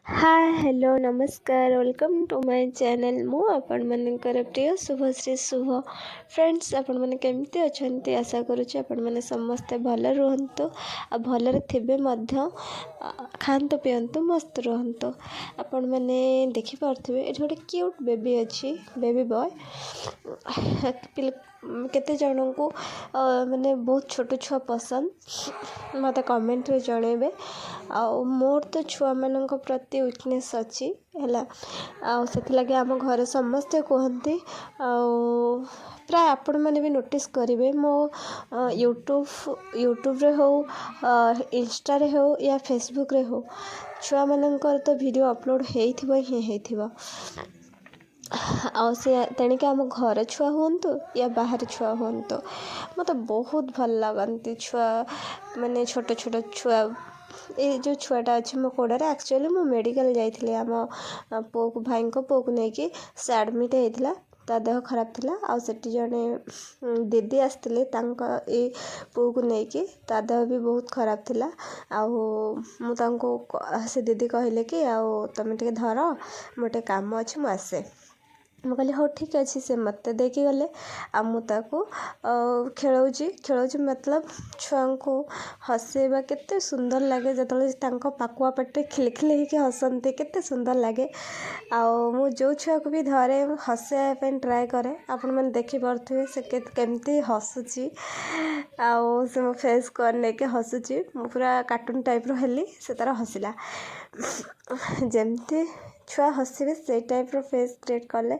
hi hello नमस्कार welcome to my channel मु आपण मानकर प्रिय शुभश्री शुभ फ्रेंड्स आपण माने केमती अछंती आशा करूची आपण माने समस्त भल रुहंतु आ भलरे थिबे मध्य खांतु पियंतु मस्त रुहंतु आपण माने देखि पारथिबे एठी गोटे क्यूट बेबी अछि बेबी बॉय केते जनों को माने बहुत छोट छुआ पसंद मत कमेंट रे जणेबे आ मोर तो छुआ मानक प्रति वीकनेस अच्छी है आगे आम घर समस्ते कहते प्राय आपण मैंने भी नोटिस करेंगे मो यूट्यूब रे हो इंस्टा रे हो या फेसबुक रे हो छुआ मानकर तो वीडियो अपलोड हो से तेणिक आम घर छुआ हूँ या बाहर छुआ हूँ मत बहुत भल लगती छुआ माने छोट छोट छुआ ये जो छुआटा अच्छे मो कोड़े एक्चुअली मु मेडिकल जाइए आम पु को भाई को पु को लेकिन से एडमिट होता ता देह खराब थिला आ सेठी जने दीदी आसते ये पु को लेकिन ता देह भी बहुत खराब थिला आ से दीदी कहले कि तुम टे धर मोटे काम अच्छे मु आसे मु कहली हाँ ठीक अच्छे से मत देकी गले आ मुझे खेलाऊँ मतलब छुआ को हसैबा केते सुंदर लगे जो पाकुआ पटे खिलखिल होकर हसंती केते सुंदर लगे मु जो छुआ को भी धरे हसैया ट्राए करे आपण मैंने देखिपे से केमती हसुची से मो फेस कर लेके हसुची मु पूरा कार्टून टाइप रो हेली से तार हसिला जमती छुआ हसबे से टाइप रो फेस क्रिएट कले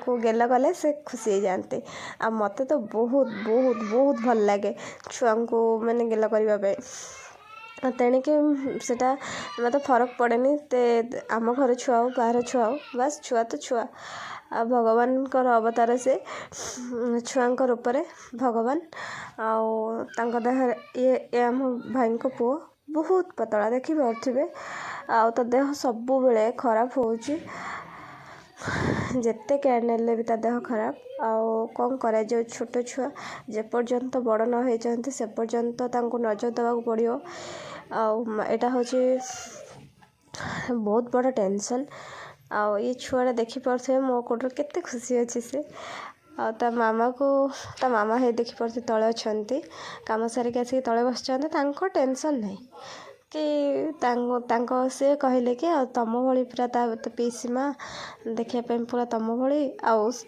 को गेल गले से खुशी हो जाते आ मत तो बहुत बहुत बहुत भल लगे छुआ को मैंने गेल करने तेणिक सेटा मत फरक पड़ेनी ते आम घर छुआ हो बाहर छुआ हो बस छुआ तो छुआ आ भगवान अवतार से छुआ रूप भगवान देह ये आम भाई को पुओ बहुत पतला देखी पारे तो देह सब बेले खराब होची जिते केयर नेले भी ता देह खराब कौन करा जो छोट छुआ जेपर्यंत बड़ न होती से पर्यंत नजर देवाक पड़ो आटा हूँ बहुत बड़ा टेंशन ये छुआटा देखी पारे मो कोटर केते खुशी अच्छी से ता मामा हे देखी पारे तले अच्छा कम सारिक आसिक तले बस टेंशन नहीं कि से कहले कि तुम भली पूरा पीसी माँ देखापी पूरा तुम भली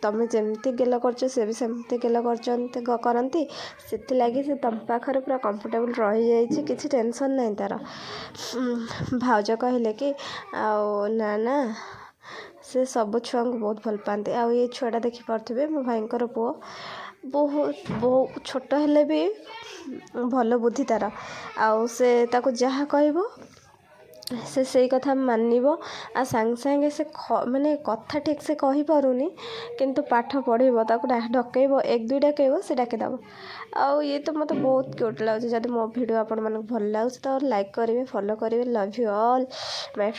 तुम जमती गेल कर से भी सेमती गेल करती से लगी से तुम पाखरे पूरा कंफर्टेबल रही जाइए किसी टेंशन नहीं तार भाउज कहले कि ना ना से सब छुआ को बहुत भल पाते ये छुआटा देखी पारे मो भाई पुओ बहुत बहुत छोट हेले भी भल बुद्धि तार से ताको जहाँ कहब से कथा मानव आ सांगे सांगे से माने कथा ठीक से कही पारुनी किंतु पाठ पढ़ब ताको डकैब एक दुई डकैब से डाकिदेव ये तो मत बहुत क्यूट लगे जब मो वीडियो आपण मन भल लगे तो लाइक करेंगे फॉलो करेंगे लव यू ऑल माय